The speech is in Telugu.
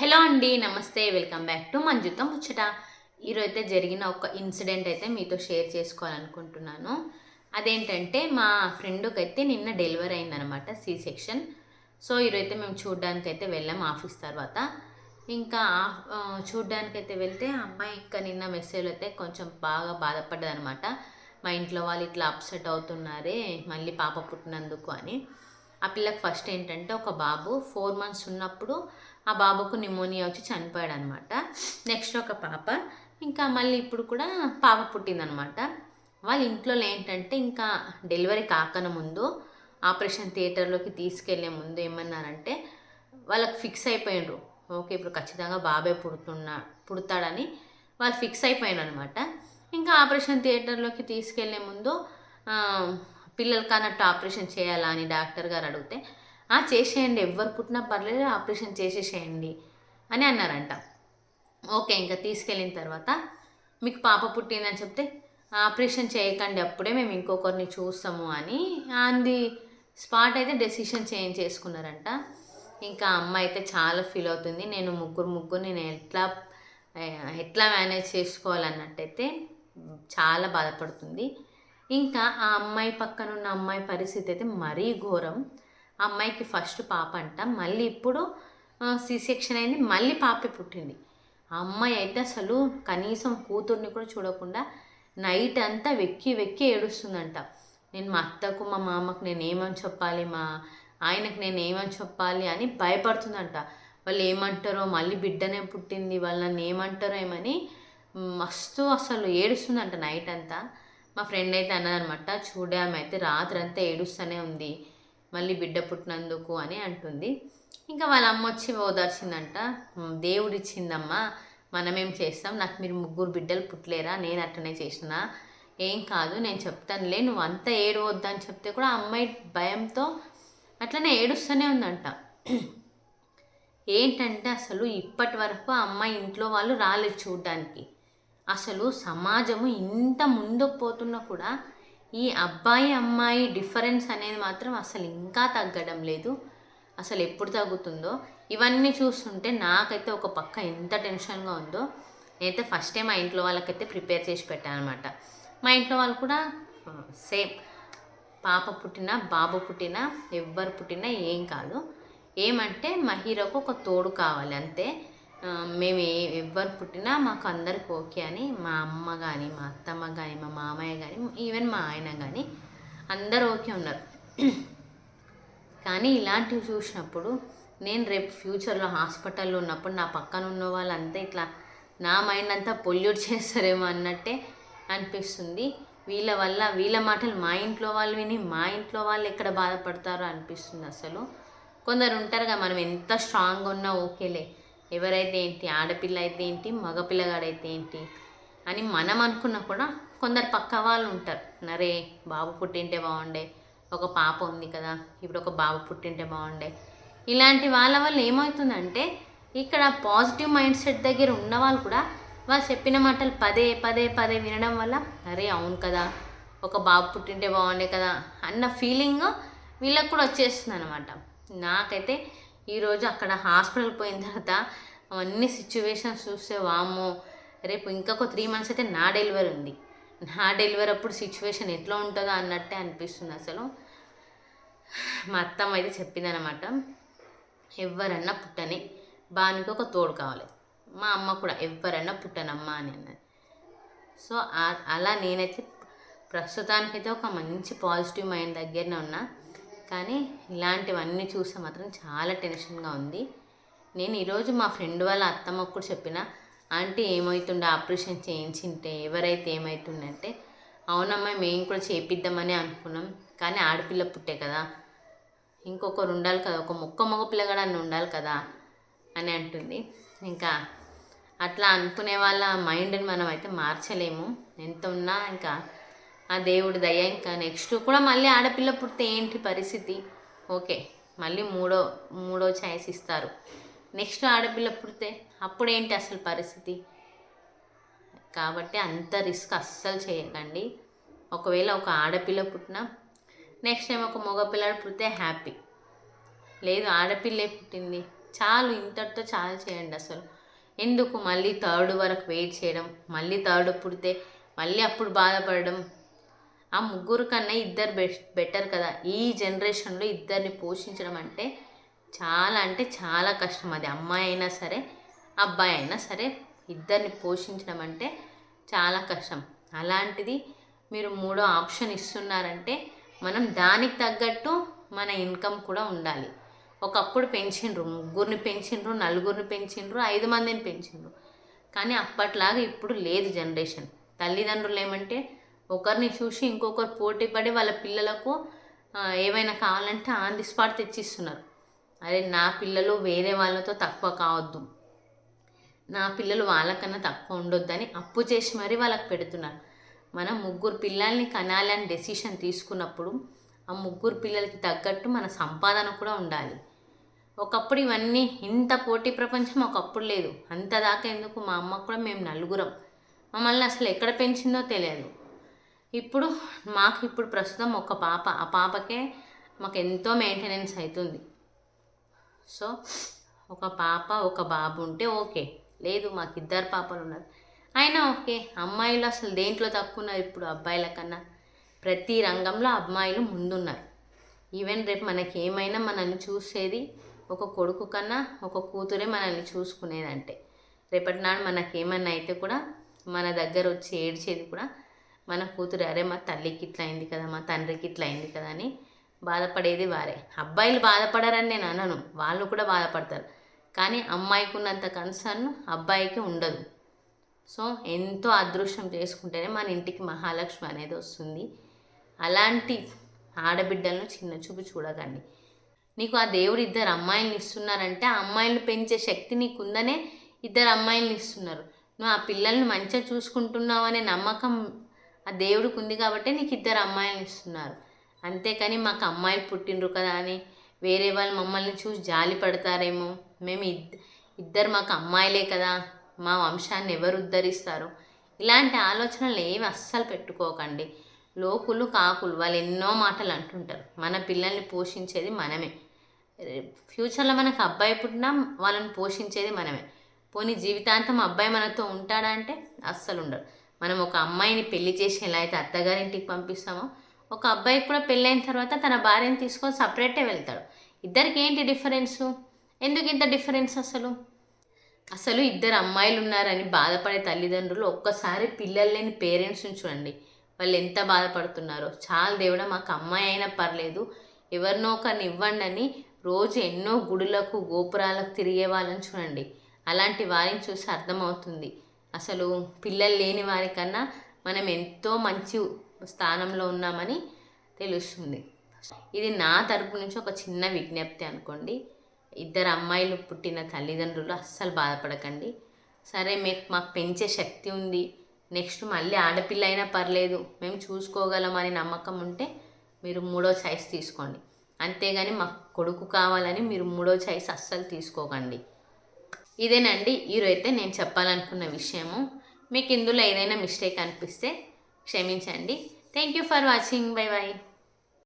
హలో అండి, నమస్తే. వెల్కమ్ బ్యాక్ టు మంజుతో ముచ్చట. ఈరోజైతే జరిగిన ఒక ఇన్సిడెంట్ అయితే మీతో షేర్ చేసుకోవాలనుకుంటున్నాను. అదేంటంటే మా ఫ్రెండ్‌కైతే నిన్న డెలివరీ అయిందనమాట, సి సెక్షన్. సో, ఈరోజైతే మేము చూడ్డానికైతే వెళ్ళాం ఆఫీస్ తర్వాత. ఇంకా చూడ్డానికైతే వెళ్తే ఆ అమ్మాయి ఇంకా నిన్న మెసేజ్‌లో అయితే కొంచెం బాగా బాధపడ్డదనమాట. మా ఇంట్లో వాళ్ళు ఇట్లా అప్సెట్ అవుతున్నారే మళ్ళీ పాప పుట్టినందుకు అని. ఆ పిల్లకి ఫస్ట్ ఏంటంటే ఒక బాబు 4 మంత్స్ ఉన్నప్పుడు ఆ బాబుకు నిమోనియా వచ్చి చనిపోయాడనమాట. నెక్స్ట్ ఒక పాప, ఇంకా మళ్ళీ ఇప్పుడు కూడా పాప పుట్టిందనమాట. వాళ్ళ ఇంట్లో ఏంటంటే ఇంకా డెలివరీ కాకన ముందు ఆపరేషన్ థియేటర్లోకి తీసుకెళ్లే ముందు ఏమన్నారంటే వాళ్ళకి ఫిక్స్ అయిపోయినరు. ఓకే, ఇప్పుడు ఖచ్చితంగా బాబే పుడతాడని వాళ్ళు ఫిక్స్ అయిపోయినారు అనమాట. ఇంకా ఆపరేషన్ థియేటర్లోకి తీసుకెళ్లే ముందు పిల్లలు కానట్టు ఆపరేషన్ చేయాలా అని డాక్టర్ గారు అడిగితే, చేసేయండి, ఎవ్వరు పుట్టినా పర్లేదు, ఆపరేషన్ చేసేసేయండి అని అన్నారంట. ఓకే, ఇంకా తీసుకెళ్ళిన తర్వాత మీకు పాప పుట్టిందని చెప్తే, ఆపరేషన్ చేయకండి, అప్పుడే మేము ఇంకొకరిని చూస్తాము అని ఆన్ ది స్పాట్ అయితే డెసిషన్ చేంజ్ చేసుకున్నారంట. ఇంకా అమ్మ అయితే చాలా ఫీల్ అవుతుంది. నేను ముగ్గురు నేను ఎట్లా మేనేజ్ చేసుకోవాలన్నట్టయితే చాలా బాధపడుతుంది. ఇంకా ఆ అమ్మాయి పక్కన ఉన్న అమ్మాయి పరిస్థితి అయితే మరీ ఘోరం. ఆ అమ్మాయికి ఫస్ట్ పాప అంట, మళ్ళీ ఇప్పుడు సి సెక్షన్ అయింది, మళ్ళీ పాపే పుట్టింది. ఆ అమ్మాయి అయితే అసలు కనీసం కూతుర్ని కూడా చూడకుండా నైట్ అంతా వెక్కి వెక్కి ఏడుస్తుందంట. నేను మా అత్తకు మా మామకు నేనేమని చెప్పాలి, మా ఆయనకు నేనేమని చెప్పాలి అని భయపడుతుందంట. వాళ్ళు ఏమంటారో, మళ్ళీ బిడ్డనే పుట్టింది, వాళ్ళు నన్ను ఏమంటారో ఏమని మస్తు అసలు ఏడుస్తుందంట నైట్ అంతా. మా ఫ్రెండ్ అయితే అన్నదనమాట, చూడామె అయితే రాత్రి అంతా ఏడుస్తూనే ఉంది మళ్ళీ బిడ్డ పుట్టినందుకు అని అంటుంది. ఇంకా వాళ్ళ అమ్మ వచ్చి ఓదార్చిందంట, దేవుడిచ్చిందమ్మా, మనమేం చేస్తాం, నాకు మీరు ముగ్గురు బిడ్డలు పుట్టలేరా, నేను అట్టనే చేసిన, ఏం కాదు, నేను చెప్తానులే, నువ్వు అంతా ఏడవద్దని చెప్తే కూడా ఆ అమ్మాయి భయంతో అట్లనే ఏడుస్తూనే ఉందంట. ఏంటంటే అసలు ఇప్పటి వరకు ఆ అమ్మాయి ఇంట్లో వాళ్ళు రాలేదు చూడ్డానికి. అసలు సమాజము ఇంత ముందుకు పోతున్నా కూడా ఈ అబ్బాయి అమ్మాయి డిఫరెన్స్ అనేది మాత్రం అసలు ఇంకా తగ్గడం లేదు. అసలు ఎప్పుడు తగ్గుతుందో ఇవన్నీ చూస్తుంటే నాకైతే ఒక పక్క ఎంత టెన్షన్గా ఉందో. నేనైతే ఫస్ట్ టైం మా ఇంట్లో వాళ్ళకైతే ప్రిపేర్ చేసి పెట్టాను అనమాట. మా ఇంట్లో వాళ్ళు కూడా సేమ్, పాప పుట్టినా బాబు పుట్టినా ఎవ్వరు పుట్టినా ఏం కాదు, ఏమంటే మా హీరోకు ఒక తోడు కావాలి అంతే. మేము ఎవ్వరు పుట్టినా మాకు అందరికి ఓకే అని మా అమ్మ కానీ, మా అత్తమ్మ కానీ, మా మామయ్య కానీ, ఈవెన్ మా ఆయన కానీ అందరూ ఓకే ఉన్నారు. కానీ ఇలాంటివి చూసినప్పుడు నేను రేపు ఫ్యూచర్లో హాస్పిటల్లో ఉన్నప్పుడు నా పక్కన ఉన్న వాళ్ళంతా ఇట్లా నా మైండ్ అంతా పొల్యూట్ చేస్తారేమో అన్నట్టే అనిపిస్తుంది. వీళ్ళ వల్ల వీళ్ళ మాటలు మా ఇంట్లో వాళ్ళు విని మా ఇంట్లో వాళ్ళు ఎక్కడ బాధపడతారో అనిపిస్తుంది. అసలు కొందరు ఉంటారుగా, మనం ఎంత స్ట్రాంగ్గా ఉన్నా ఓకేలే, ఎవరైతే ఏంటి, ఆడపిల్ల అయితే ఏంటి, మగపిల్లగాడైతే ఏంటి అని మనం అనుకున్నా కూడా కొందరు పక్క వాళ్ళు ఉంటారు, నరే బాబు పుట్టింటే బాగుండే, ఒక పాప ఉంది కదా, ఇప్పుడు ఒక బాబు పుట్టింటే బాగుండే. ఇలాంటి వాళ్ళ వల్ల ఏమవుతుందంటే ఇక్కడ పాజిటివ్ మైండ్ సెట్ దగ్గర ఉన్న వాళ్ళు కూడా వాళ్ళు చెప్పిన మాటలు పదే పదే పదే వినడం వల్ల, అరే అవును కదా, ఒక బాబు పుట్టింటే బాగుండే కదా అన్న ఫీలింగ్ వీళ్ళకి కూడా వచ్చేస్తుంది అనమాట. నాకైతే ఈరోజు అక్కడ హాస్పిటల్కి పోయిన తర్వాత అవన్నీ సిచ్యువేషన్స్ చూస్తే వామ్మో, రేపు ఇంకొక 3 మంత్స్ అయితే నా డెలివరీ ఉంది, నా డెలివరీ అప్పుడు సిచ్యువేషన్ ఎట్లా ఉంటుందో అన్నట్టే అనిపిస్తుంది అసలు. మా అత్తమ్మ అయితే చెప్పిందనమాట, ఎవరన్నా పుట్టని, బానికి ఒక తోడు కావాలి. మా అమ్మ కూడా ఎవరన్నా పుట్టనమ్మా అని అన్నది. సో అలా నేనైతే ప్రస్తుతానికైతే ఒక మంచి పాజిటివ్ మైండ్ దగ్గరనే ఉన్నా. కానీ ఇలాంటివన్నీ చూస్తే మాత్రం చాలా టెన్షన్గా ఉంది. నేను ఈరోజు మా ఫ్రెండ్ వాళ్ళ అత్తమ్మకు కూడా చెప్పిన, ఆంటీ ఏమవుతుండే ఆపరేషన్ చేయించింటే ఎవరైతే ఏమవుతుందంటే, అవునమ్మా మేము కూడా చేపిద్దామని అనుకున్నాం, కానీ ఆడపిల్ల పుట్టే కదా, ఇంకొకరు ఉండాలి కదా, ఒక మగ పిల్లగాడని ఉండాలి కదా అని అంటుంది. ఇంకా అట్లా అనుకునే వాళ్ళ మైండ్ని మనం అయితే మార్చలేము, ఎంత ఉన్నా ఇంకా ఆ దేవుడి దయ. ఇంకా నెక్స్ట్ కూడా మళ్ళీ ఆడపిల్ల పుడితే ఏంటి పరిస్థితి, ఓకే మళ్ళీ మూడో ఛాయిస్ ఇస్తారు, నెక్స్ట్ ఆడపిల్ల పుడితే అప్పుడేంటి అసలు పరిస్థితి. కాబట్టి అంత రిస్క్ అస్సలు చేయకండి. ఒకవేళ ఒక ఆడపిల్ల పుట్టినా నెక్స్ట్ టైం ఒక మగపిల్లడు పుడితే హ్యాపీ, లేదు ఆడపిల్లే పుట్టింది చాలు, ఇంతటితో చాలు చేయండి అసలు. ఎందుకు మళ్ళీ థర్డ్ వరకు వెయిట్ చేయడం, మళ్ళీ థర్డ్ పుడితే మళ్ళీ అప్పుడు బాధపడడం. ఆ ముగ్గురు కన్నా ఇద్దరు బెటర్ కదా. ఈ జనరేషన్లో ఇద్దరిని పోషించడం అంటే చాలా కష్టం. అది అమ్మాయి అయినా సరే అబ్బాయి అయినా సరే ఇద్దరిని పోషించడం అంటే చాలా కష్టం. అలాంటిది మీరు మూడో ఆప్షన్ ఇస్తున్నారంటే మనం దానికి తగ్గట్టు మన ఇన్కమ్ కూడా ఉండాలి. ఒకప్పుడు పెంచిండ్రు, ముగ్గురిని పెంచిండ్రు, నలుగురిని పెంచిండ్రు, 5 మందిని పెంచిండ్రు. కానీ అప్పట్లాగా ఇప్పుడు లేదు జనరేషన్. తల్లిదండ్రులు ఏమంటే ఒకరిని చూసి ఇంకొకరు పోటీ పడి వాళ్ళ పిల్లలకు ఏవైనా కావాలంటే ఆన్ ది స్పాట్ తెచ్చిస్తున్నారు. అరే నా పిల్లలు వేరే వాళ్ళతో తక్కువ కావద్దు, నా పిల్లలు వాళ్ళకన్నా తక్కువ ఉండొద్దని అప్పు చేసి మరీ వాళ్ళకి పెడుతున్నారు. మనం ముగ్గురు పిల్లల్ని కనాలి అని డెసిషన్ తీసుకున్నప్పుడు ఆ ముగ్గురు పిల్లలకి తగ్గట్టు మన సంపాదన కూడా ఉండాలి. ఒకప్పుడు ఇవన్నీ ఇంత పోటీ ప్రపంచం ఒకప్పుడు లేదు. అంతదాకా ఎందుకు, మా అమ్మ కూడా మేము నలుగురం, మమ్మల్ని అసలు ఎక్కడ పెంచిందో తెలియదు. ఇప్పుడు ప్రస్తుతం ఒక పాప, ఆ పాపకే మాకు ఎంతో మెయింటెనెన్స్ అవుతుంది. సో ఒక పాప ఒక బాబు ఉంటే ఓకే, లేదు మాకు 2 పాపలు ఉన్నారు అయినా ఓకే. అమ్మాయిలు అసలు దేంట్లో తక్కువ ఉన్నారు ఇప్పుడు అబ్బాయిల కన్నా? ప్రతి రంగంలో అమ్మాయిలు ముందున్నారు. ఈవెన్ రేపు మనకి ఏమైనా మనల్ని చూసేది ఒక కొడుకు కన్నా ఒక కూతురే మనల్ని చూసుకునేదంటే, రేపటి నాడు మనకి ఏమన్నా అయితే కూడా మన దగ్గర వచ్చి ఏడ్చేది కూడా మన కూతురు. అరే మా తల్లికి ఇట్లా అయింది కదా, మా తండ్రికి ఇట్లా అయింది కదా అని బాధపడేది వారే. అబ్బాయిలు బాధపడరని నేను అనను, వాళ్ళు కూడా బాధపడతారు. కానీ అమ్మాయికి ఉన్నంత కన్సర్న్ అబ్బాయికి ఉండదు. సో ఎంతో అదృష్టం చేసుకుంటేనే మన ఇంటికి మహాలక్ష్మి అనేది వస్తుంది. అలాంటి ఆడబిడ్డలను చిన్న చూపు చూడకండి. నీకు ఆ దేవుడు 2 అమ్మాయిలను ఇస్తున్నారంటే ఆ అమ్మాయిలను పెంచే శక్తి నీకుందనే 2 అమ్మాయిలను ఇస్తున్నారు. నువ్వు ఆ పిల్లల్ని మంచిగా చూసుకుంటున్నావు అనే నమ్మకం ఆ దేవుడికి ఉంది కాబట్టి నీకు 2 అమ్మాయిలను ఇస్తున్నారు. అంతేకాని మాకు అమ్మాయిలు పుట్టిండ్రు కదా అని వేరే వాళ్ళు మమ్మల్ని చూసి జాలి పడతారేమో, మేము ఇద్దరు మాకు అమ్మాయిలే కదా, మా వంశాన్ని ఎవరు ఉద్ధరిస్తారు, ఇలాంటి ఆలోచనలు ఏమి అస్సలు పెట్టుకోకండి. లోకులు కాకులు వాళ్ళు ఎన్నో మాటలు అంటుంటారు. మన పిల్లల్ని పోషించేది మనమే. ఫ్యూచర్లో మనకు అబ్బాయి పుట్టినా వాళ్ళని పోషించేది మనమే. పోనీ జీవితాంతం అబ్బాయి మనతో ఉంటాడా అంటే అస్సలు ఉండడు. మనం ఒక అమ్మాయిని పెళ్లి చేసి ఎలా అయితే అత్తగారింటికి పంపిస్తామో, ఒక అబ్బాయికి కూడా పెళ్ళైన తర్వాత తన భార్యను తీసుకొని సపరేటే వెళ్తాడు. ఇద్దరికి ఏంటి డిఫరెన్సు? ఎందుకు ఇంత డిఫరెన్స్? అసలు 2 అమ్మాయిలు ఉన్నారని బాధపడే తల్లిదండ్రులు ఒక్కసారి పిల్లలు లేని పేరెంట్స్ని చూడండి, వాళ్ళు ఎంత బాధపడుతున్నారో. చాలా దేవుడా మాకు అమ్మాయి అయినా పర్లేదు, ఎవరినో ఒకరిని ఇవ్వండి అని రోజు ఎన్నో గుడులకు గోపురాలకు తిరిగే వాళ్ళని చూడండి. అలాంటి వారిని చూసి అర్థమవుతుంది అసలు పిల్లలు లేని వారికన్నా మనం ఎంతో మంచి స్థానంలో ఉన్నామని తెలుస్తుంది. ఇది నా తరపు నుంచి ఒక చిన్న విజ్ఞప్తి అనుకోండి. 2 అమ్మాయిలు పుట్టిన తల్లిదండ్రులు అస్సలు బాధపడకండి. సరే మాకు పెంచే శక్తి ఉంది, నెక్స్ట్ మళ్ళీ ఆడపిల్ల అయినా పర్లేదు మేము చూసుకోగలమని నమ్మకం ఉంటే మీరు 3వ చాయిస్ తీసుకోండి. అంతేగాని మాకు కొడుకు కావాలని మీరు 3వ చాయిస్ అస్సలు తీసుకోకండి. ఇదేనండి ఈరోజైతే నేను చెప్పాలనుకున్న విషయము. మీకు ఇందులో ఏదైనా మిస్టేక్ అనిపిస్తే క్షమించండి. Thank you for watching. Bye bye.